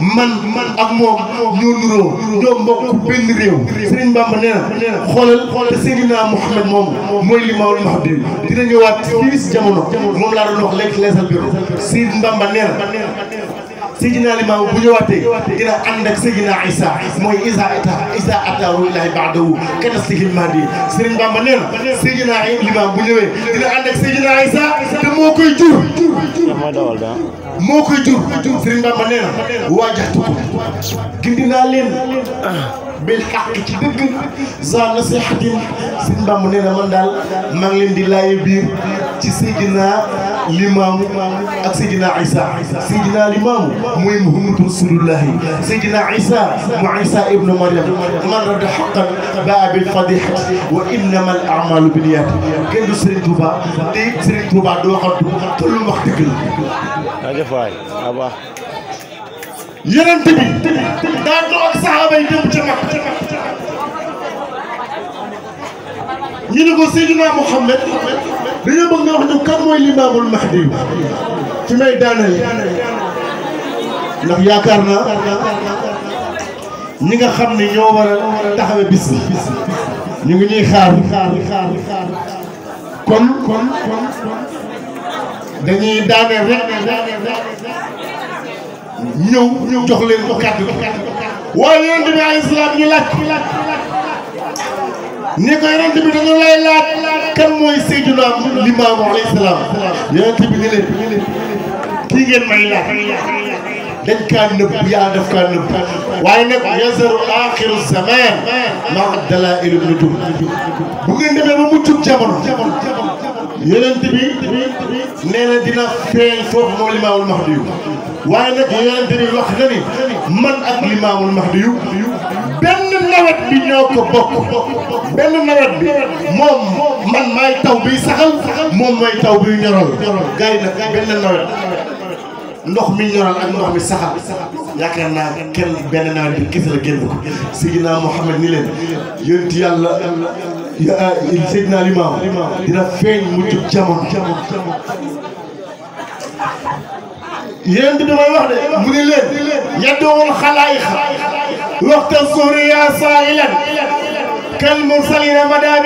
man ak moom ñoo nuroo ñoo mbokk benn réew Serigne Bamba nee na xoolal te Seydina Mouhamed moom mooy Limaamul Mahdi dina ñëwaat fii si jamono moom laa doon wax léegi leesal bureau Serigne Bamba nee na Seydina Limaamu bu ñëwaatee dina ànd ak Seydina Isa mooy Isa ataahu ilaahi ba'dahu kanasihil mahdi Serigne Bamba nee na Seydina Limaam bu ñëwee dina ànd ak Seydina Isa te moo koy jur moo koy jur Serigne Bamba nee na waajahtukum gindi naa leen bil xaq ci dëgg za nasihatin Serigne Bamba nee na man daal maa ngi leen di laaye biir ci Seydina Limaamu ak Seydina Isa Seydina Limaamu mooy Muhammadu Rasulullahi Seydina Isa mu Isa ibnu Maryam man radda haqqan baa bil fadihati wa innama al a'malu binniyat kenn du Serigne Touba te it Serigne Touba doo xantu te lu mu wax dëgg la. jaajëf waay aba Yonent bi daa doon ak saxaaba yi dem ca Makka ñu ne ko Seydina Mouhamed dañoo bëgg nga wax ñu kan mooy Limaamul Mahdi fi may daaneel ndax yaakaar naa ñi nga xam ne ñoo war a taxawe bis bi ñu ngi ñuy xaar kon dañuy daaneel rek ñëw jox leen ko kàddu waaye Yonent bi alayhi salaam ñu laaj ni ko Yonent bi dañu lay laaj kan mooy Seydina Limaamu alayhi salaam Yonent bi ni leen kii ngeen may laaj dañ kaa nëbb yaa def kaa nëbb waaye nag yazaru axiru zaman maa dalaa'ilu nujum bu ngeen demee ba mu jub jamono Yonent bi nee na dina feeñ foofu moo Limaamul Mahdi waaye nag Yonent bi wax na ni man ak Limaamul Mahdi benn nawet bi ñoo ko bokk benn nawet bi moom man maay taw biy saxal moom mooy taw biy ñoral gars yi nag benn nawet ndox mi ñoral ak ndox mi saxal yaakaar naa kenn benn nawet bi kese la génn ko Seydina Mouhamed ni leen yonent yàlla Seydina Limaamu dina feeñ mujj jamono yonent bi may wax de mu ni leen yad'ul xalaa'iqa waxta zuhri yaa saa'ilan kal mursalina madabi